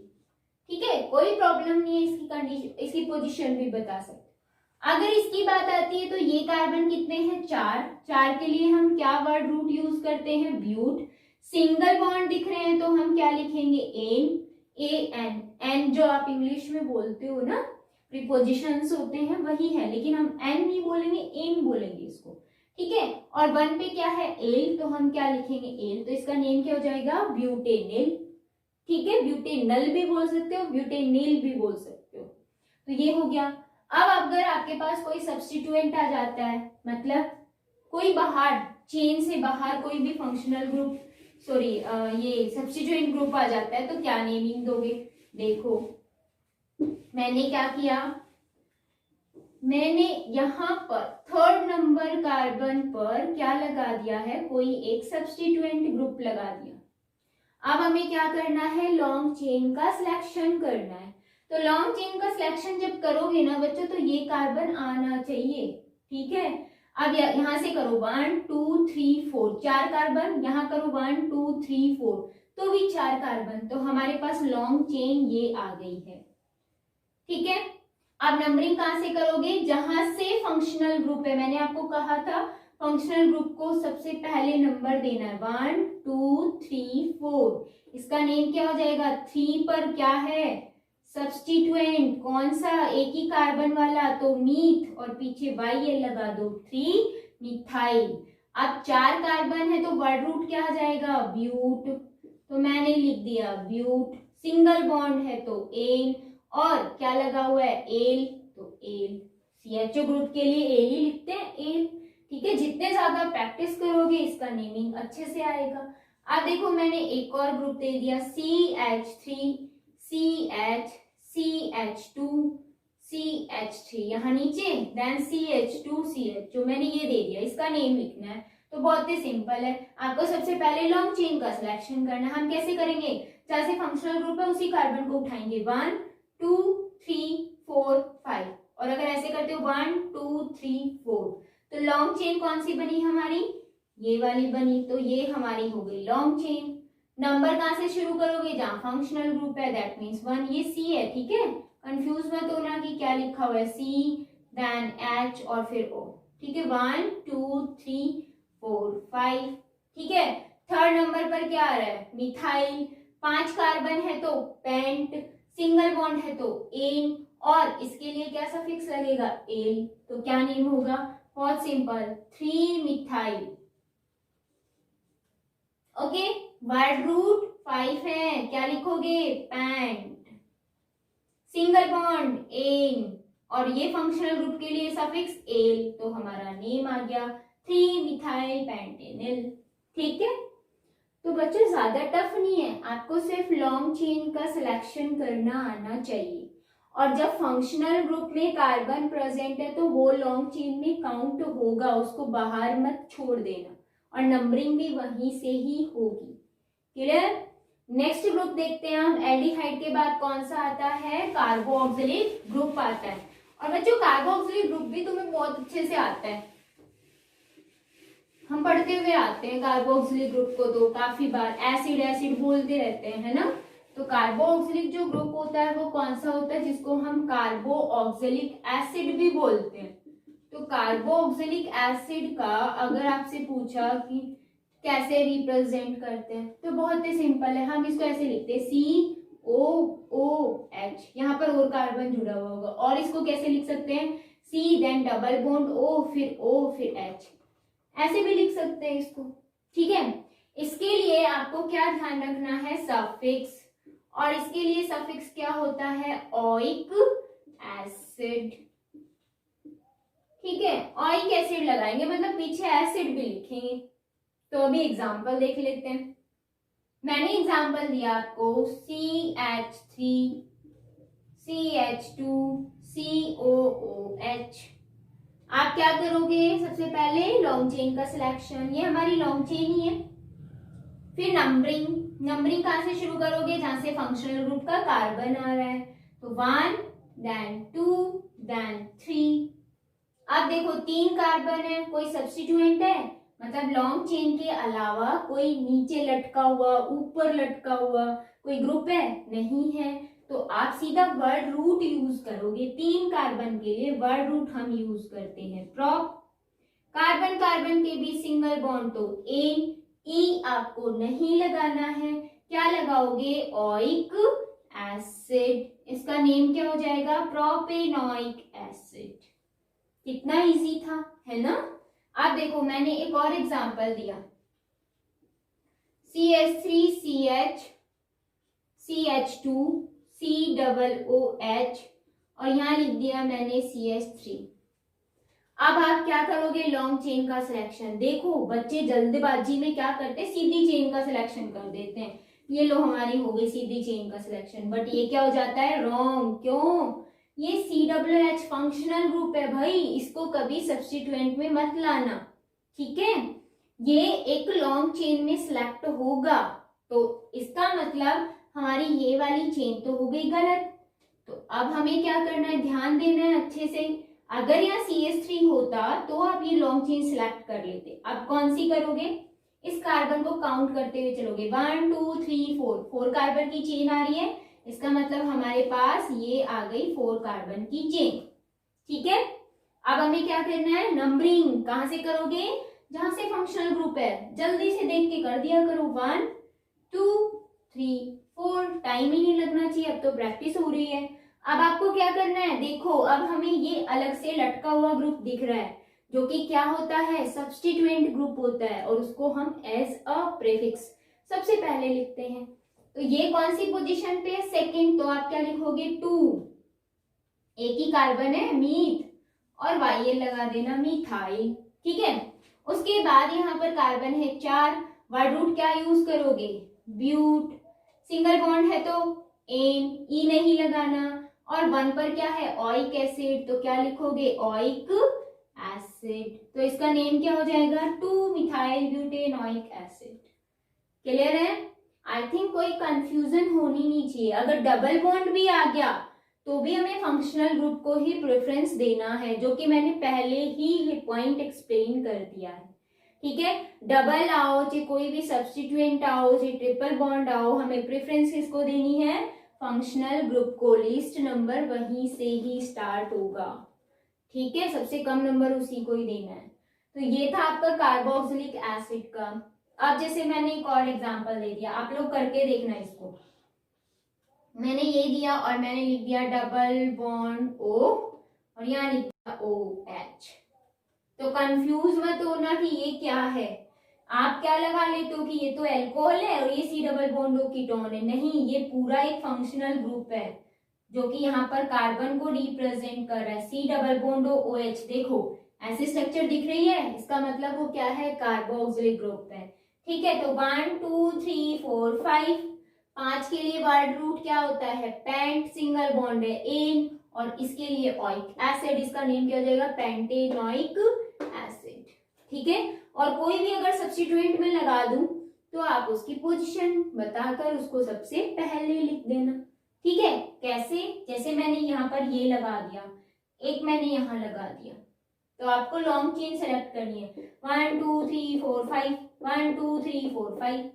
ठीक है, कोई प्रॉब्लम नहीं है, इसकी कंडीशन, इसकी पोजीशन भी बता सकते। अगर इसकी बात आती है तो ये कार्बन कितने हैं? 4 के लिए हम क्या वर्ड रूट यूज करते हैं? ब्यूट। सिंगल बॉन्ड दिख रहे हैं तो हम क्या लिखेंगे? एन, AN, एन जो आप इंग्लिश में बोलते हो ना, प्रीपोजिशंस होते हैं वही है, लेकिन हम एन नहीं बोलेंगे, एन बोलेंगे इसको, ठीक है। और 1 पे क्या है एल, तो हम क्या लिखेंगे एल, तो इसका नेम क्या हो जाएगा ब्यूटेनिल। ठीक है, ब्यूटेनल भी बोल सकते हो, ब्यूटेनिल भी बोल सकते हो। तो ये हो गया। अब अगर आपके पास कोई सब्स्टिट्यूएंट आ जाता है, मतलब कोई बाहर चेन से बाहर कोई भी फंक्शनल ग्रुप ये सब्स्टिट्यूएंट ग्रुप आ जाता है, तो क्या नेमिंग दोगे? देखो मैंने क्या किया, मैंने यहाँ पर 3rd नंबर कार्बन पर क्या लगा दिया है, कोई एक सब्स्टिट्यूएंट ग्रुप लगा दिया। अब हमें क्या करना है, लॉन्ग चेन का सिलेक्शन करना है। तो लॉन्ग चेन का सिलेक्शन जब करोगे ना बच्चों, तो ये कार्बन आना चाहिए। ठीक है, अब यहाँ से करो 1 2 3 4, 4 कार्बन, यहाँ करो 1 2 3 4, तो भी 4 कार्बन, तो हमारे पास लॉन्ग चेन ये आ गई है। ठीक है, अब नंबरिंग कहां से करोगे, जहां से फंक्शनल ग्रुप है। मैंने आपको कहा था फंक्शनल ग्रुप को सबसे पहले नंबर देना है 1 2 3 4। इसका नेम क्या हो जाएगा, 3 पर क्या है सब्स्टिट्यूएंट, कौन सा, एक ही कार्बन वाला, तो मीथ, और पीछे YL लगा दो 3 मिथाइल। अब 4 कार्बन है तो वर्ड रूट क्या आ जाएगा ब्यूट, तो मैंने लिख दिया ब्यूट। सिंगल बॉन्ड है तो एल, और क्या लगा हुआ है एल, तो एल। CHO ग्रुप के लिए एल ही लिखते हैं, एल। ठीक है, जितने ज्यादा प्रैक्टिस करोगे इसका नेमिंग अच्छे से आएगा। अब देखो मैंने एक और ग्रुप दे दिया CH3 CH CH2 CH3, यहाँ नीचे देन CH2 CH, मैंने ये दे दिया, इसका नेम लिखना है। तो बहुत ही सिंपल है, आपको सबसे पहले लॉन्ग चेन का सिलेक्शन करना है। हम कैसे करेंगे, जैसे फंक्शनल ग्रुप है उसी कार्बन को उठाएंगे 1 2 3 4 5, और अगर ऐसे करते हो 1 2 3 4, तो लॉन्ग चेन कौन सी बनी हमारी, ये वाली बनी, तो ये हमारी हो गई लॉन्ग चेन। नंबर कहां से शुरू करोगे, जहां फंक्शनल ग्रुप है, दैट मीन्स 1, ये C है। ठीक है, कंफ्यूज मत होना कि क्या लिखा हुआ है, C देन H और फिर O। ठीक है, 1 2 3 4 5। ठीक है, 3rd नंबर पर क्या आ रहा है मिथाइल, 5 कार्बन है तो पेंट, सिंगल बॉन्ड है तो एन, और इसके लिए क्या सफिक्स लगेगा एल, तो क्या नेम होगा, बहुत simple 3 methyl. Okay, word root 5 है, क्या लिखोगे पेंट, सिंगल बॉन्ड एन, और ये फंक्शनल ग्रुप के लिए सफिक्स एल, तो हमारा नेम आ गया 3 मिथाइल पेंटेनिल। ठीक है, तो बच्चों ज्यादा टफ नहीं है, आपको सिर्फ लॉन्ग चेन का सिलेक्शन करना आना चाहिए। और जब फंक्शनल ग्रुप में कार्बन प्रेजेंट है तो वो लॉन्ग चेन में काउंट होगा, उसको बाहर मत छोड़ देना, और नंबरिंग भी वहीं से ही होगी। क्लियर? नेक्स्ट ग्रुप देखते हैं हम, एल्डिहाइड के बाद कौन सा आता है, कार्बोक्सिलिक ग्रुप आता है। और बच्चों कार्बोक्सिलिक ग्रुप भी तुम्हें बहुत अच्छे से आता है, हम पढ़ते हुए आते हैं कार्बोक्सिलिक ग्रुप को, तो काफी बार एसिड एसिड बोलते रहते हैं, है ना। तो कार्बोक्सिलिक जो ग्रुप होता है वो कौन सा होता है, जिसको हम कार्बोक्सिलिक एसिड भी बोलते हैं। तो कार्बोक्सिलिक एसिड का अगर आपसे पूछा कि कैसे रिप्रेजेंट करते हैं, तो बहुत ही सिंपल है, हम इसको ऐसे लिखते हैं COOH, यहाँ पर और कार्बन जुड़ा हुआ होगा, और इसको कैसे लिख सकते हैं C then double bond O फिर O फिर H, ऐसे भी लिख सकते हैं इसको। ठीक है, इसके लिए आपको क्या ध्यान रखना है, सफिक्स, और इसके लिए सफिक्स क्या होता है ओइक एसिड। ठीक है, ओइक एसिड लगाएंगे, मतलब पीछे एसिड भी लिखेंगे। तो अभी एग्जांपल देख लेते हैं। मैंने एग्जांपल दिया आपको CH3 CH2 COOH। आप क्या करोगे, सबसे पहले लॉन्ग चेन का सिलेक्शन, ये हमारी लॉन्ग चेन ही है। फिर नंबरिंग कहां से शुरू करोगे, जहां से फंक्शनल ग्रुप का कार्बन आ रहा है, तो 1 देन 2 देन 3। अब देखो 3 कार्बन है, कोई सब्स्टिट्यूएंट है, मतलब लॉन्ग चेन के अलावा कोई नीचे लटका हुआ, ऊपर लटका हुआ कोई ग्रुप है, नहीं है, तो आप सीधा वर्ड रूट यूज करोगे। 3 कार्बन के लिए वर्ड रूट हम यूज करते हैं प्रॉप। कार्बन कार्बन के बीच सिंगल बॉन्ड तो एन, ई आपको नहीं लगाना है, क्या लगाओगे ओइक एसिड, इसका नेम क्या हो जाएगा प्रोपेनोइक एसिड। कितना इजी था, है ना। आप देखो मैंने एक और एग्जांपल दिया, CH3CH CH2 COOH और यहाँ लिख दिया मैंने CH3। अब आप क्या करोगे, लॉन्ग चेन का सिलेक्शन। देखो बच्चे जल्दबाजी में क्या करते हैं, सीधी चेन का सिलेक्शन कर देते हैं। ये लो हमारी हो गई सीधी चेन का सिलेक्शन, बट ये क्या हो जाता है, रॉन्ग। क्यों, ये COOH फंक्शनल ग्रुप है भाई, इसको कभी सब्स्टिट्यूएंट में मत लाना, ठीक है। ये एक लॉन्ग चेन में सिलेक्ट होगा, तो इसका मतलब हमारी ये वाली चेन तो हो गई गलत। तो अब हमें क्या करना है, ध्यान देना है अच्छे से। अगर यहाँ CH3 होता तो आप ये लॉन्ग चेन सिलेक्ट कर लेते। अब कौन सी करोगे, इस कार्बन को काउंट करते हुए चलोगे, 1 2 3 4, 4 कार्बन की चेन आ रही है, इसका मतलब हमारे पास ये आ गई 4 कार्बन की चेन, ठीक है। अब हमें क्या करना है, नंबरिंग कहां से करोगे, जहां से फंक्शनल ग्रुप है, जल्दी से देख के कर दिया करो, 1 2 3 4, टाइम ही नहीं लगना चाहिए, अब तो प्रैक्टिस हो रही है। अब आपको क्या करना है, देखो अब हमें ये अलग से लटका हुआ ग्रुप दिख रहा है, जो कि क्या होता है, सब्स्टिट्यूएंट ग्रुप होता है, और उसको हम एज अ प्रीफिक्स सबसे पहले लिखते हैं। तो ये कौन सी पोजीशन पे है, सेकंड, तो आप क्या लिखोगे, 2, एक ही कार्बन है मीथ, और YL लगा देना मीथाइल, ठीक है। उसके बाद यहाँ पर कार्बन है 4, वर्ड रूट क्या यूज करोगे, ब्यूट, सिंगल बॉन्ड है तो एन, ई नहीं लगाना, और 1 पर क्या है, ओइक एसिड, तो क्या लिखोगे, ओइक एसिड, तो इसका नेम क्या हो जाएगा, 2 methyl butane oic acid. Clear है, आई थिंक कोई कंफ्यूजन होनी नहीं चाहिए। अगर डबल बॉन्ड भी आ गया तो भी हमें फंक्शनल ग्रुप को ही प्रेफरेंस देना है, जो कि मैंने पहले ही ये पॉइंट एक्सप्लेन कर दिया है, ठीक है। डबल आओ चाहे कोई भी सब्स्टिट्यूएंट आओ चाहे ट्रिपल बॉन्ड आओ, हमें प्रेफरेंस किसको देनी है, फंक्शनल ग्रुप को। लिस्ट नंबर वहीं से ही स्टार्ट होगा, ठीक है, सबसे कम नंबर उसी को ही देना है। तो ये था आपका कार्बोक्सिलिक एसिड का। अब जैसे मैंने एक और एग्जांपल दे दिया, आप लोग करके देखना इसको। मैंने ये दिया और मैंने लिख दिया डबल बॉन्ड O और यहाँ लिख दिया OH। तो कंफ्यूज मत होना कि ये क्या है, आप क्या लगा लेते हो कि ये तो एल्कोहल है और ये C double bond O ketone है। नहीं, ये पूरा एक फंक्शनल ग्रुप है जो कि यहाँ पर कार्बन को रिप्रेजेंट कर रहा है, C double bond O OH। देखो ऐसी स्ट्रक्चर दिख रही है, इसका मतलब वो क्या है, कार्बोक्सिलिक ग्रुप है, ठीक है। तो 1 2 3 4 5, 5 के लिए वर्ड रूट क्या होता है, पेंट, सिंगल बॉन्ड है एन, और इसके लिए ओइक एसिड, इसका नेम क्या हो जाएगा, पेंटेनोइक एसिड, ठीक है। और कोई भी अगर सब्स्टिट्यूएंट में लगा दूं तो आप उसकी पोजीशन बताकर उसको सबसे पहले लिख देना, ठीक है। कैसे, जैसे मैंने यहाँ पर ये लगा दिया, एक मैंने यहाँ लगा दिया, तो आपको लॉन्ग चेन सेलेक्ट करनी है, 1 2 3 4 5, 1 2 3 4 5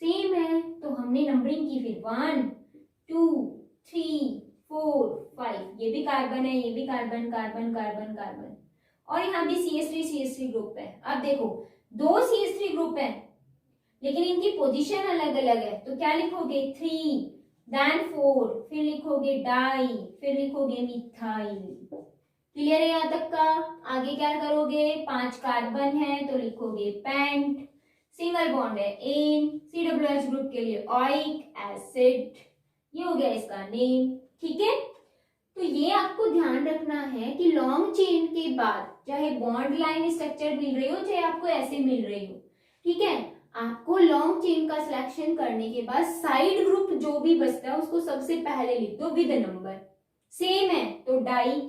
सेम है, तो हमने नंबरिंग की फिर 1 2 3 4 5, ये भी कार्बन है, ये भी कार्बन कार्बन कार्बन कार्बन, और यहाँ भी CH3 ग्रुप है। अब देखो 2 CH3 ग्रुप है लेकिन इनकी पोजीशन अलग अलग है, तो क्या लिखोगे, 3 देन 4, फिर लिखोगे डाई, फिर लिखोगे मिथाइल। क्लियर है यहाँ तक का। आगे क्या करोगे, 5 कार्बन है तो लिखोगे पेंट, सिंगल बॉन्ड है एन, COOH ग्रुप के लिए ओइक एसिड, ये हो गया इसका नेम, ठीक है। तो ये आपको ध्यान रखना है कि लॉन्ग चेन के बाद चाहे बॉन्ड लाइन स्ट्रक्चर मिल रही हो चाहे आपको ऐसे मिल रही हो, ठीक है, आपको लॉन्ग चेन का सिलेक्शन करने के बाद साइड ग्रुप जो भी बचता है उसको सबसे पहले लिख दो विद नंबर। सेम है तो डाई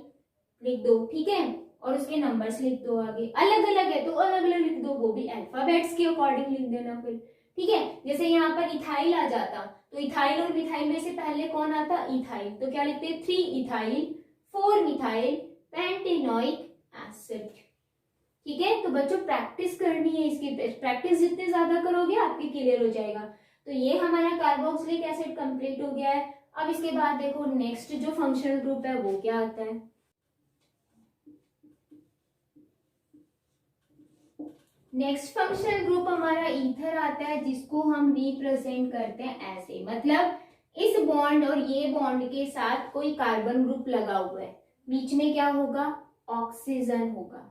लिख दो, ठीक है, और उसके नंबर्स लिख दो आगे। अलग अलग है तो अलग अलग लिख दो, वो भी अल्फाबेट्स के अकॉर्डिंग लिख देना फिर, ठीक है। जैसे यहाँ पर इथाइल आ जाता तो इथाइल और मिथाइल में से पहले कौन आता, इथाइल, तो क्या लिखते, 3 इथाइल 4 मिथाइल पेंटेनोइक एसिड, ठीक है। तो बच्चों प्रैक्टिस करनी है, इसकी प्रैक्टिस जितने ज्यादा करोगे आपके क्लियर हो जाएगा। तो ये हमारा कार्बोक्सिलिक एसिड कंप्लीट हो गया है। अब इसके बाद देखो नेक्स्ट जो फंक्शनल ग्रुप है वो क्या आता है। नेक्स्ट फंक्शनल ग्रुप हमारा ईथर आता है, जिसको हम रिप्रेजेंट करते हैं ऐसे, मतलब इस बॉन्ड और ये बॉन्ड के साथ कोई कार्बन ग्रुप लगा हुआ है, बीच में क्या होगा, ऑक्सीजन होगा,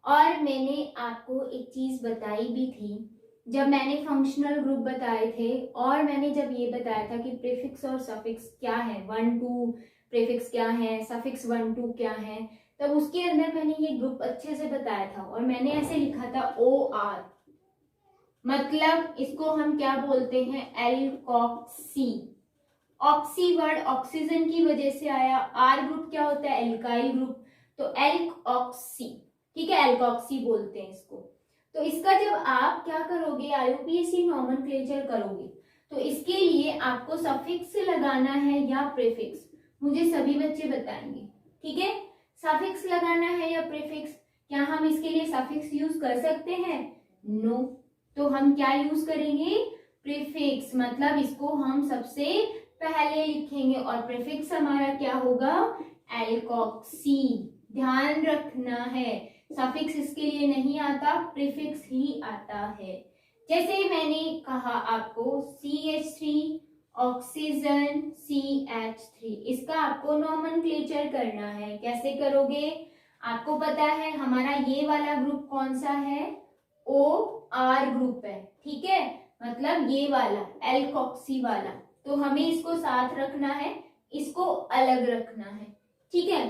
और मैंने आपको एक चीज बताई भी थी जब मैंने फंक्शनल ग्रुप बताए थे, और मैंने जब ये बताया था कि प्रीफिक्स और सफिक्स क्या है, 1 2 प्रीफिक्स क्या है, सफिक्स 1 2 क्या है, तब उसके अंदर मैंने ये ग्रुप अच्छे से बताया था और मैंने ऐसे लिखा था OR, मतलब इसको हम क्या बोलते हैं, एल्कोक्सी। ऑक्सी वर्ड ऑक्सीजन की वजह से आया, आर ग्रुप क्या होता है, एल्काइल ग्रुप, तो एल्कोक्सी, ठीक है, एल्कोक्सी बोलते हैं इसको। तो इसका जब आप क्या करोगे, IUPAC नॉमेनक्लेचर करोगे, तो इसके लिए आपको सफिक्स लगाना है या प्रीफिक्स, मुझे सभी बच्चे बताएंगे, ठीक है, सफिक्स लगाना है या प्रीफिक्स। क्या हम इसके लिए सफिक्स यूज कर सकते हैं, नो, तो हम क्या यूज करेंगे, प्रीफिक्स, मतलब इसको हम सबसे पहले लिखेंगे और प्रीफिक्स हमारा क्या होगा, एल्कोक्सी। ध्यान रखना है, सफिक्स इसके लिए नहीं आता, प्रीफिक्स ही आता है। जैसे मैंने कहा आपको CH3 ऑक्सीजन CH3, इसका आपको नॉमेनक्लेचर करना है। कैसे करोगे, आपको पता है हमारा ये वाला ग्रुप कौन सा है, OR ग्रुप है, ठीक है, मतलब ये वाला एल्कोक्सी वाला, तो हमें इसको साथ रखना है, इसको अलग रखना है, ठीक है।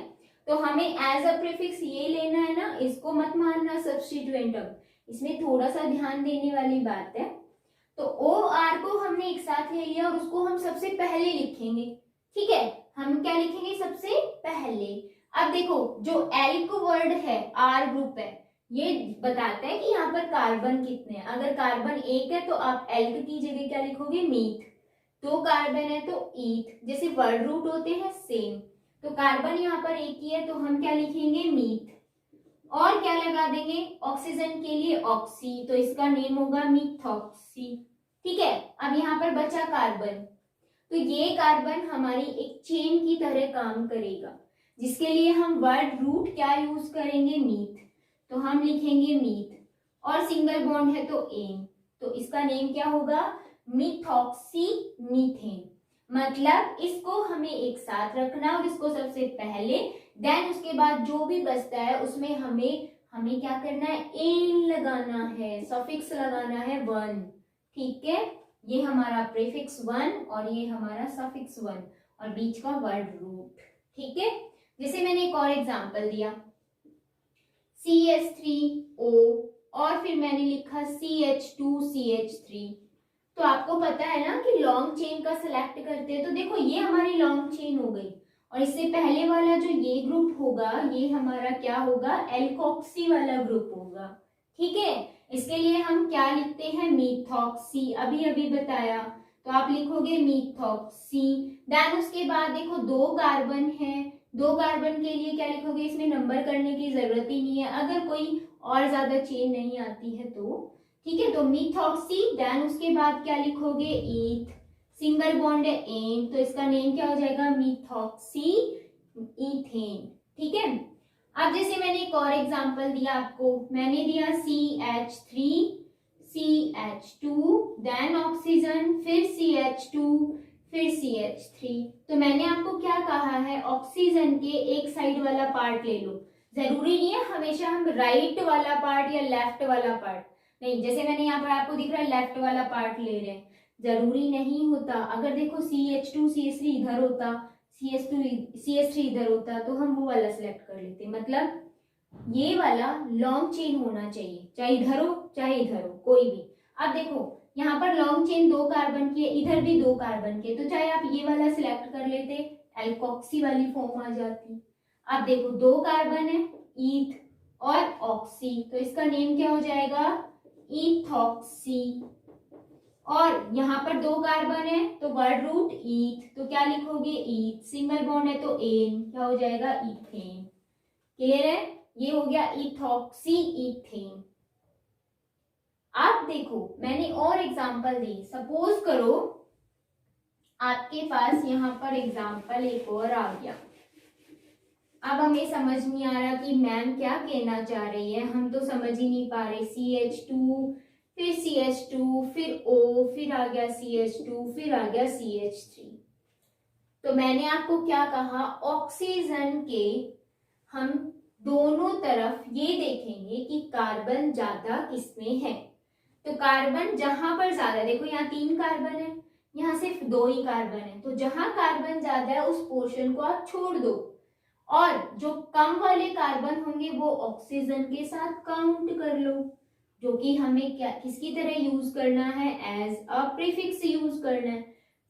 तो हमें एज अ प्रीफिक्स ये लेना है ना, इसको मत मानना सब्स्टिट्यूएंट, अब इसमें थोड़ा सा ध्यान देने वाली बात है। तो OR को हमने एक साथ ले लिया और उसको हम सबसे पहले लिखेंगे, ठीक है, हम क्या लिखेंगे सबसे पहले। अब देखो जो एल्क वर्ड है, R ग्रुप है, ये बताता है कि यहाँ पर कार्बन कितने हैं। अगर कार्बन एक है तो आप एल्क की जगह क्या लिखोगे, मीथ। दो कार्बन है तो ईथ, जैसे वर्ड रूट होते हैं सेम, तो कार्बन यहाँ पर एक ही है तो हम क्या लिखेंगे, मीथ। और क्या लगा देंगे, ऑक्सीजन के लिए ऑक्सी, तो इसका नेम होगा मिथॉक्सी, ठीक है। अब यहाँ पर बचा कार्बन, तो ये कार्बन हमारी एक चेन की तरह काम करेगा, जिसके लिए हम वर्ड रूट क्या यूज करेंगे, मीथ, तो हम लिखेंगे मीथ। और सिंगल बॉन्ड है तो एन, तो इसका नेम क्या होगा, मिथॉक्सी मीथेन। मतलब इसको हमें एक साथ रखना और इसको सबसे पहले, देन उसके बाद जो भी बचता है उसमें हमें क्या करना है, एन लगाना है, सफिक्स लगाना है 1, ठीक है। ये हमारा प्रीफिक्स 1 और ये हमारा सफिक्स 1 और बीच का वर्ड रूट, ठीक है। जैसे मैंने एक और एग्जांपल दिया, CH3O और फिर मैंने लिखा CH2CH3, तो आपको पता है ना कि लॉन्ग चेन का सिलेक्ट करते हैं, तो देखो ये हमारी लॉन्ग चेन हो गई और इससे पहले वाला जो ये ग्रुप होगा ये हमारा क्या होगा, एल्कोक्सी वाला ग्रुप होगा, ठीक है। इसके लिए हम क्या लिखते हैं, मिथॉक्सी, अभी अभी बताया, तो आप लिखोगे मिथॉक्सी। देन उसके बाद देखो दो कार्बन है, दो कार्बन के लिए क्या लिखोगे, इसमें नंबर करने की जरूरत ही नहीं है, अगर कोई और ज्यादा चेन नहीं आती है तो, ठीक है। तो मिथॉक्सी, देन उसके बाद क्या लिखोगे, ईथ, सिंगल बॉन्ड है एन, तो इसका नेम क्या हो जाएगा, मिथॉक्सी ईथेन, ठीक है। अब जैसे मैंने एक और एग्जांपल दिया आपको, मैंने दिया CH3 CH2 देन ऑक्सीजन, फिर CH2 फिर CH3, तो मैंने आपको क्या कहा है, ऑक्सीजन के एक साइड वाला पार्ट ले लो, जरूरी नहीं है हमेशा हम राइट वाला पार्ट या लेफ्ट वाला पार्ट, नहीं, जैसे मैंने यहाँ पर आपको दिख रहा है लेफ्ट वाला पार्ट ले रहे हैं, जरूरी नहीं होता। अगर देखो CH2 CH3 इधर होता, CH3 इधर होता, तो हम वो वाला सिलेक्ट कर लेते, मतलब ये वाला लॉन्ग चेन होना चाहिए, चाहे इधर हो चाहे इधर हो, कोई भी। अब देखो यहाँ पर लॉन्ग चेन दो कार्बन की है, इधर भी दो कार्बन के, तो चाहे आप ये वाला सिलेक्ट कर लेते, एल्कोक्सी वाली फॉर्म आ जाती। अब देखो दो कार्बन है, ईथ और ऑक्सी, तो इसका नेम क्या हो जाएगा, इथॉक्सी। और यहाँ पर दो कार्बन है तो वर्ड रूट ईथ, तो क्या लिखोगे, ईथ, सिंगल बॉन्ड है तो एन, क्या हो जाएगा, इथेन। क्लियर है, ये हो गया इथॉक्सी इथेन। आप देखो मैंने और एग्जांपल दी, सपोज करो आपके पास यहाँ पर एग्जांपल एक और आ गया, अब हमें समझ नहीं आ रहा कि मैम क्या कहना चाह रही है, हम तो समझ ही नहीं पा रहे, CH2 फिर CH2 फिर O फिर आ गया CH2 फिर आ गया CH3, तो मैंने आपको क्या कहा, ऑक्सीजन के हम दोनों तरफ ये देखेंगे कि कार्बन ज्यादा किसमें है। तो कार्बन जहां पर ज्यादा, देखो यहाँ 3 कार्बन है, यहाँ सिर्फ 2 ही कार्बन है, तो जहां कार्बन ज्यादा है उस पोर्शन को आप छोड़ दो, और जो कम वाले कार्बन होंगे वो ऑक्सीजन के साथ काउंट कर लो, जो कि हमें क्या किसकी तरह यूज करना है, एज अ प्रीफिक्स यूज करना है।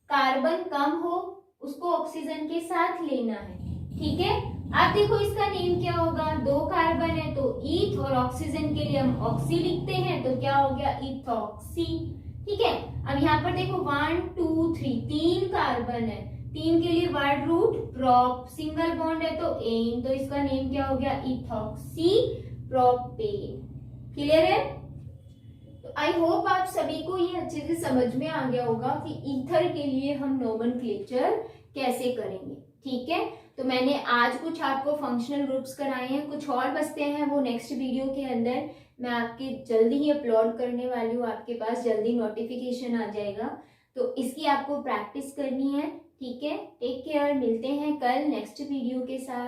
कार्बन कम हो उसको ऑक्सीजन के साथ लेना है, ठीक है। अब देखो इसका नेम क्या होगा, 2 कार्बन है तो ईथ, और ऑक्सीजन के लिए हम ऑक्सी लिखते हैं, तो क्या हो गया, इथॉक्सी, ठीक है। अब यहाँ पर देखो 1 2 3 3 कार्बन है, 3 के लिए word root prop, single bond है तो एन, तो इसका नेम क्या हो गया, इथॉक्सी प्रोपेन। क्लियर है। तो आई होप आप सभी को ये अच्छे से समझ में आ गया होगा कि ईथर के लिए हम नोमेनक्लेचर कैसे करेंगे, ठीक है। तो मैंने आज कुछ आपको फंक्शनल ग्रुप्स कराए हैं, कुछ और बचते हैं वो नेक्स्ट वीडियो के अंदर मैं आपके जल्दी ही अपलोड करने वाली हूँ, आपके पास जल्दी नोटिफिकेशन आ जाएगा, तो इसकी आपको प्रैक्टिस करनी है, ठीक है। टेक केयर, मिलते हैं कल नेक्स्ट वीडियो के साथ।